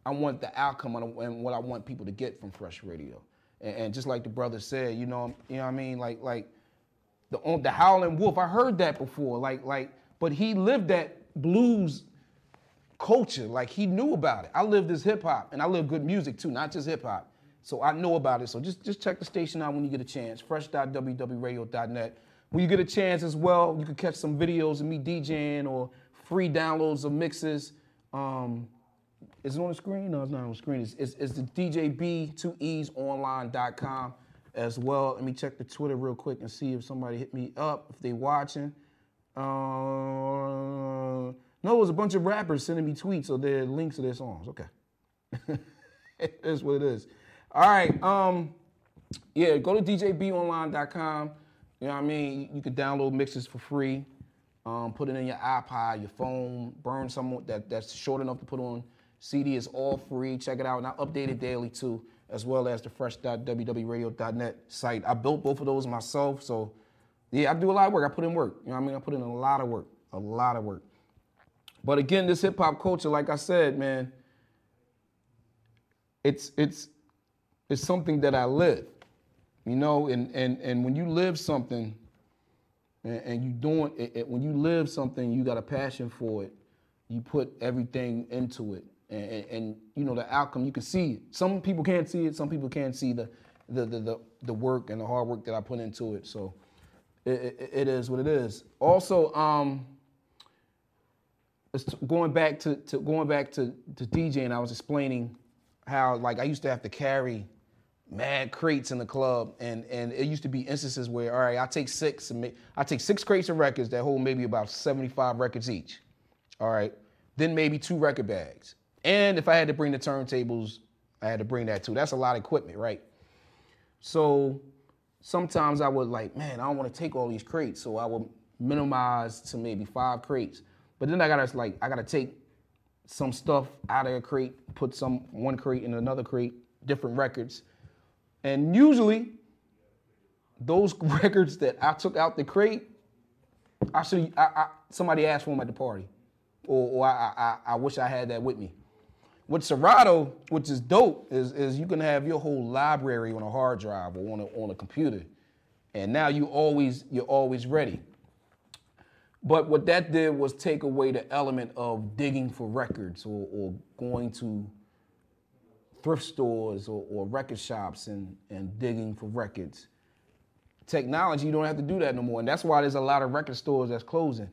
I want the outcome and what I want people to get from Fresh Radio. And just like the brother said, you know what I mean? Like the Howlin' Wolf, I heard that before. But he lived that blues culture. Like, he knew about it. I live this hip hop, and I live good music too, not just hip hop. So I know about it. So just check the station out when you get a chance. fresh.wwradio.net. When you get a chance as well, you can catch some videos of me DJing or free downloads of mixes. Is it on the screen? No, it's not on the screen. It's the DJB2EsOnline.com as well. Let me check the Twitter real quick and see if somebody hit me up, if they watching. No, it was a bunch of rappers sending me tweets, so they're links to their songs. Okay. It is what it is. All right. Yeah, go to DJBOnline.com. You know what I mean? You can download mixes for free. Put it in your iPod, your phone, burn some that's short enough to put on CD. It's all free. Check it out. And I update it daily too, as well as the fresh.wwradio.net site. I built both of those myself. So yeah, I do a lot of work. I put in work. You know what I mean? I put in a lot of work. But again, this hip hop culture, like I said, man, it's something that I live. You know, and when you live something and you doing it, when you live something, you got a passion for it. You put everything into it, and you know the outcome. You can see it. Some people can't see it. Some people can't see the work and the hard work that I put into it. So it is what it is. Also, going back to DJing, I was explaining how like I used to have to carry mad crates in the club, and it used to be instances where, all right, I take 6 crates of records that hold maybe about 75 records each. All right, then maybe 2 record bags. And if I had to bring the turntables, I had to bring that too. That's a lot of equipment, right? So sometimes I would like, man, I don't want to take all these crates, so I would minimize to maybe 5 crates. But then I gotta take some stuff out of a crate, put one crate in another crate, different records. And usually, those records that I took out the crate, somebody asked for them at the party, or I wish I had that with me. With Serato, which is dope, is you can have your whole library on a hard drive or on a computer, and now you're always ready. But what that did was take away the element of digging for records or going to thrift stores or record shops and digging for records. Technology, you don't have to do that no more. And that's why there's a lot of record stores that's closing.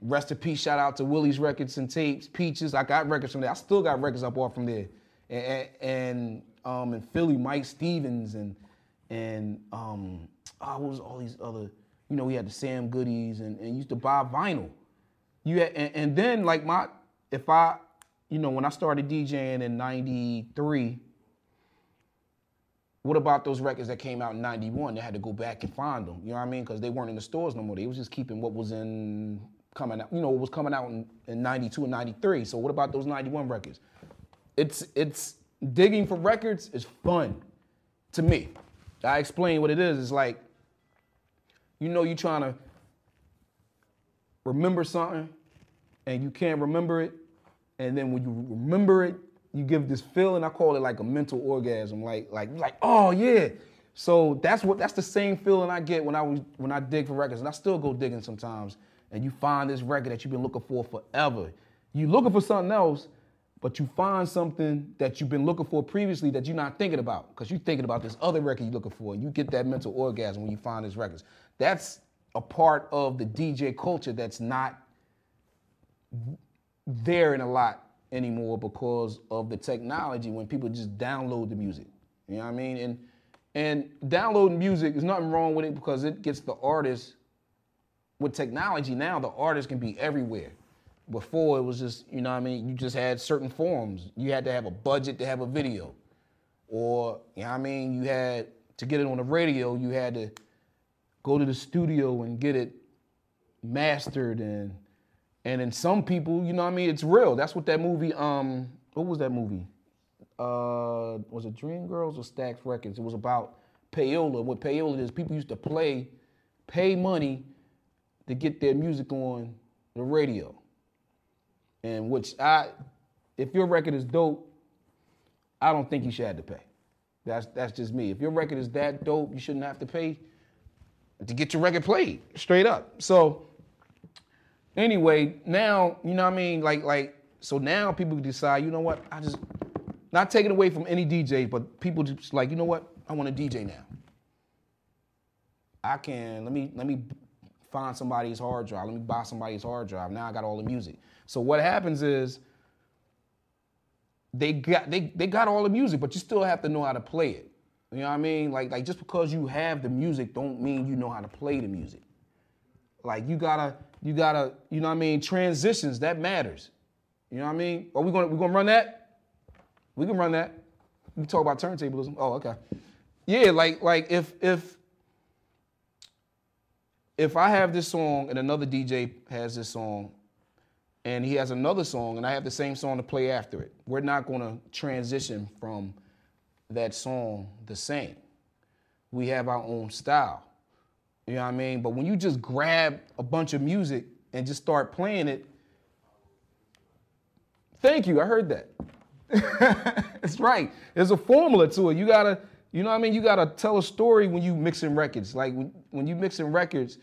Rest in peace, shout out to Willie's Records and Tapes, Peaches. I got records from there. I still got records I bought from there. And in Philly, Mike Stevens and what was all these other, you know, we had the Sam Goodies and used to buy vinyl. And then like when I started DJing in 93, what about those records that came out in 91? They had to go back and find them, you know what I mean? Because they weren't in the stores no more. They was just keeping what was coming out in 92 and 93. So what about those 91 records? It's digging for records is fun to me. I explain what it is. It's like, you know, you're trying to remember something and you can't remember it. And then when you remember it, you give this feeling. I call it like a mental orgasm. Like, oh yeah. So that's the same feeling I get when I dig for records, and I still go digging sometimes. And you find this record that you've been looking for forever. You looking for something else, but you find something that you've been looking for previously that you're not thinking about, because you're thinking about this other record you're looking for, and you get that mental orgasm when you find these records. That's a part of the DJ culture that's not there in a lot anymore because of the technology when people just download the music. You know what I mean? And downloading music, there's nothing wrong with it because it gets the artist. With technology now, the artist can be everywhere. Before it was just, you know what I mean, you just had certain forms. You had to have a budget to have a video. Or, you know what I mean, you had to get it on the radio, you had to go to the studio and get it mastered and then some people, you know what I mean, it's real. That's what that movie, what was that movie? Was it Dreamgirls or Stax Records? It was about payola. What payola is, people used to pay money to get their music on the radio. And if your record is dope, I don't think you should have to pay. That's just me. If your record is that dope, you shouldn't have to pay to get your record played, straight up. So anyway, now, you know what I mean, so now people decide, you know what, Not taking away from any DJ, but people just like, you know what? I want a DJ now. Let me find somebody's hard drive. Let me buy somebody's hard drive. Now I got all the music. So what happens is they got all the music, but you still have to know how to play it. You know what I mean? Like just because you have the music don't mean you know how to play the music. Like you gotta, you know what I mean? Transitions, that matters. You know what I mean? Are we gonna run that? We can run that. We can talk about turntablism. Oh, okay. Yeah, like if I have this song and another DJ has this song and he has another song and I have the same song to play after it, we're not going to transition from that song the same. We have our own style. You know what I mean? But when you just grab a bunch of music and just start playing it, thank you, I heard that. It's right. There's a formula to it. You gotta, you know what I mean? You gotta tell a story when you mixing records. Like when you mixing records,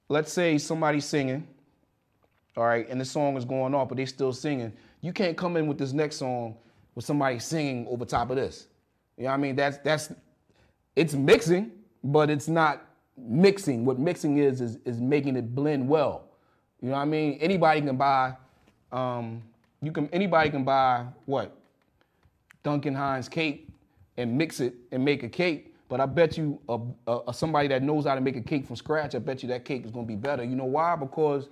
let's say somebody's singing, all right, and the song is going off, but they still singing. You can't come in with this next song with somebody singing over top of this. You know what I mean? It's mixing, but it's not mixing. What mixing is making it blend well. You know what I mean? Anybody can buy. Anybody can buy what? Duncan Hines cake and mix it and make a cake. But I bet you somebody that knows how to make a cake from scratch, I bet you that cake is gonna be better. You know why? Because,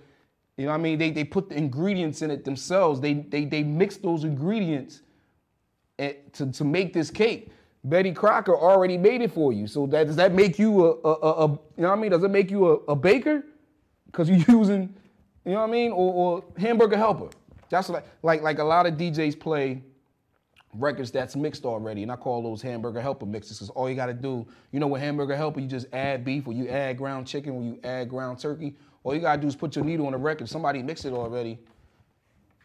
you know what I mean, they put the ingredients in it themselves. They mix those ingredients to make this cake. Betty Crocker already made it for you. So does that make you you know what I mean? Does it make you a baker? Because you're using, you know what I mean? Or hamburger helper. That's like a lot of DJs play records that's mixed already, and I call those hamburger helper mixes because all you got to do, you know, with hamburger helper, you just add beef or you add ground chicken or you add ground turkey. All you got to do is put your needle on the record. Somebody mixed it already.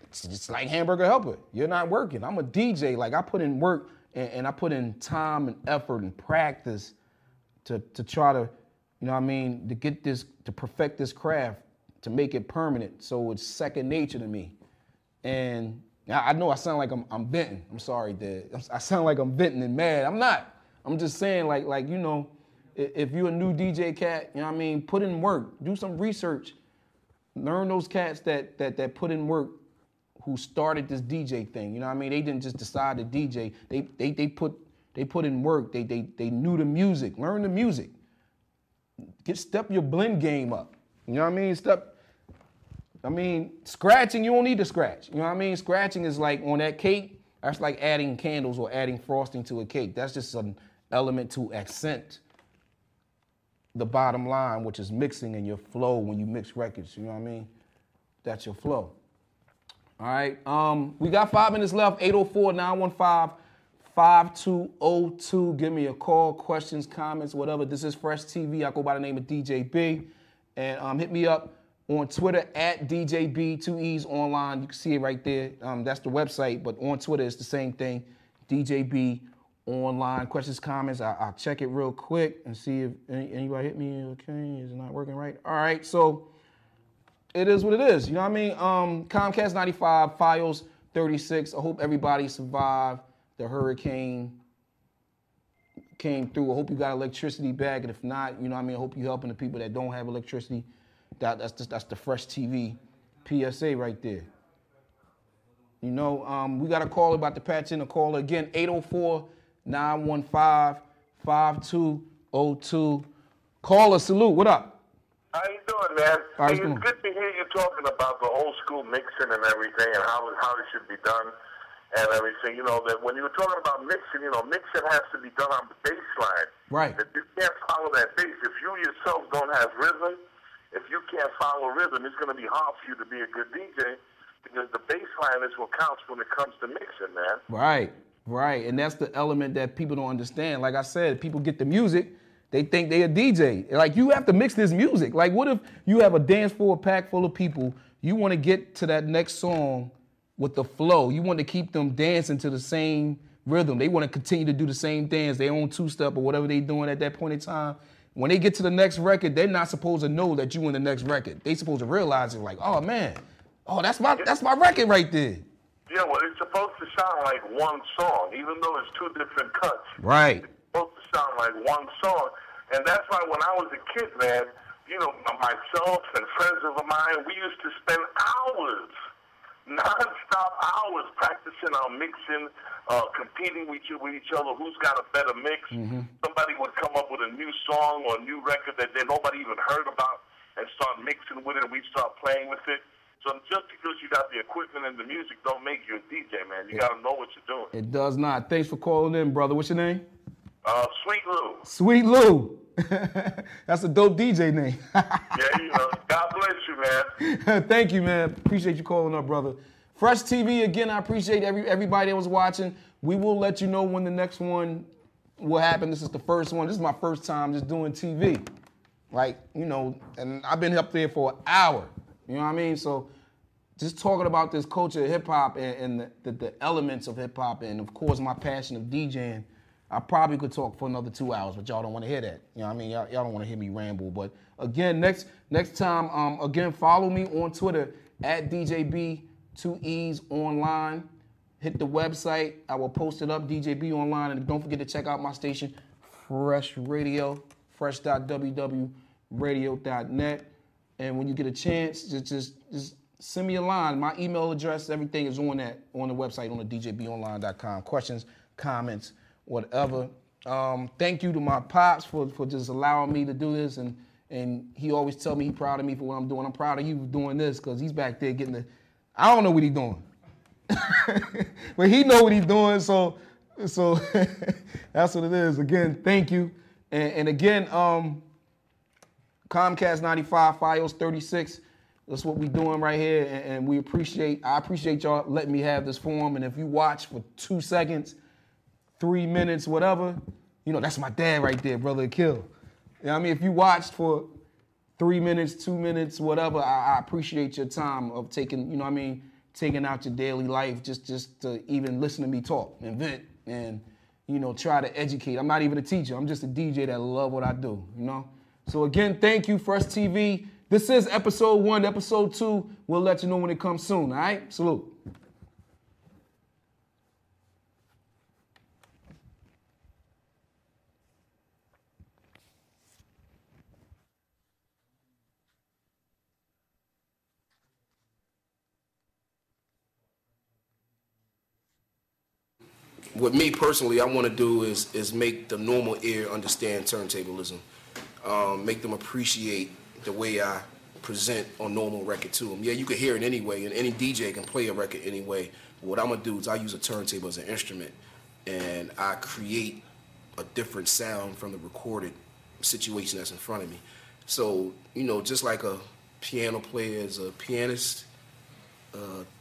It's just like hamburger helper. You're not working. I'm a DJ. Like I put in work and I put in time and effort and practice to try to, you know what I mean, to get this, to perfect this craft, to make it permanent so it's second nature to me. And I know I sound like I'm venting. I'm sorry, Dad. I sound like I'm venting and mad. I'm not. I'm just saying, like you know, if you're a new DJ cat, you know what I mean, put in work. Do some research. Learn those cats that put in work, who started this DJ thing. You know what I mean? They didn't just decide to DJ. They put in work. They knew the music. Learn the music. Step your blend game up. You know what I mean? Scratching, you don't need to scratch. You know what I mean? Scratching is like on that cake, that's like adding candles or adding frosting to a cake. That's just an element to accent the bottom line, which is mixing and your flow when you mix records. You know what I mean? That's your flow. All right. We got 5 minutes left. 804-915-5202. Give me a call, questions, comments, whatever. This is Fresh TV. I go by the name of DJ B. And hit me up on Twitter at DJB, 2 E's online. You can see it right there. That's the website, but on Twitter it's the same thing. DJB online. Questions, comments. I'll check it real quick and see if anybody hit me. Okay, is it not working right? All right, so it is what it is. You know what I mean? Comcast 95, Fios 36. I hope everybody survived the hurricane. Came through. I hope you got electricity back, and if not, you know what I mean, I hope you're helping the people that don't have electricity. That's the Fresh TV PSA right there. You know, we got a caller about to patch in a caller again, 804-915-5202. Caller, salute. What up? How you doing, man? Hey, it's good to hear you talking about the old school mixing and everything and how it should be done and everything. You know, that when you were talking about mixing, you know, mixing has to be done on the bass line. Right. If you can't follow that bass, if you yourself don't have rhythm, if you can't follow rhythm, it's going to be hard for you to be a good DJ because the bass line is what counts when it comes to mixing, man. Right. And that's the element that people don't understand. Like I said, people get the music, they think they a DJ. Like, you have to mix this music. Like, what if you have a dance floor packed full of people, you want to get to that next song with the flow. You want to keep them dancing to the same rhythm. They want to continue to do the same dance, their own two-step or whatever they're doing at that point in time. When they get to the next record, they're not supposed to know that you in the next record. They supposed to realize it, like, oh man, oh that's my record right there. Yeah, well, it's supposed to sound like one song, even though it's two different cuts. Right. It's supposed to sound like one song. And that's why when I was a kid, man, you know, myself and friends of mine, we used to spend hours, non-stop hours, practicing our mixing, competing with each other, who's got a better mix. Somebody would come up with a new song or a new record that nobody even heard about and start mixing with it, and we'd start playing with it. So just because you got the equipment and the music don't make you a DJ, man. You got to know what you're doing. It does not. Thanks for calling in, brother. What's your name? Sweet Lou. Sweet Lou. That's a dope DJ name. Yeah, you know. God bless you, man. Thank you, man. Appreciate you calling up, brother. Fresh TV, again, I appreciate everybody that was watching. We will let you know when the next one will happen. This is the first one. This is my first time just doing TV. Like, you know, and I've been up there for an hour. You know what I mean? So just talking about this culture of hip-hop and the elements of hip-hop and, of course, my passion of DJing, I probably could talk for another 2 hours, but y'all don't want to hear that. You know what I mean? Y'all don't want to hear me ramble. But, again, next time, again, follow me on Twitter at DJB2Es online. Hit the website. I will post it up, DJB online. And don't forget to check out my station, Fresh Radio, fresh.wwradio.net. And when you get a chance, just send me a line. My email address, everything is on the website, on the djbonline.com. Questions, comments, whatever. Thank you to my pops for just allowing me to do this. And he always tell me he's proud of me for what I'm doing. I'm proud of you for doing this because he's back there getting the, I don't know what he's doing. But he know what he's doing, so that's what it is. Again, thank you. And again, Comcast 95, Fios 36. That's what we're doing right here, and I appreciate y'all letting me have this forum. And if you watch for 2 seconds, 3 minutes, whatever, you know, that's my dad right there, Brother Kill. You know what I mean? If you watched for 3 minutes, 2 minutes, whatever, I appreciate your time of taking, you know what I mean, taking out your daily life just to even listen to me talk and vent and, you know, try to educate. I'm not even a teacher. I'm just a DJ that love what I do, you know? So again, thank you, Fresh TV. This is episode 1. Episode 2, we'll let you know when it comes soon, all right? Salute. What me personally I want to do is make the normal ear understand turntablism, make them appreciate the way I present on normal record to them. Yeah, you can hear it anyway, and any DJ can play a record anyway. What I'm gonna do is I use a turntable as an instrument, and I create a different sound from the recorded situation that's in front of me. So, you know, just like a piano player is a pianist,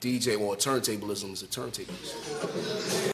DJ or turntablism is a turntablist.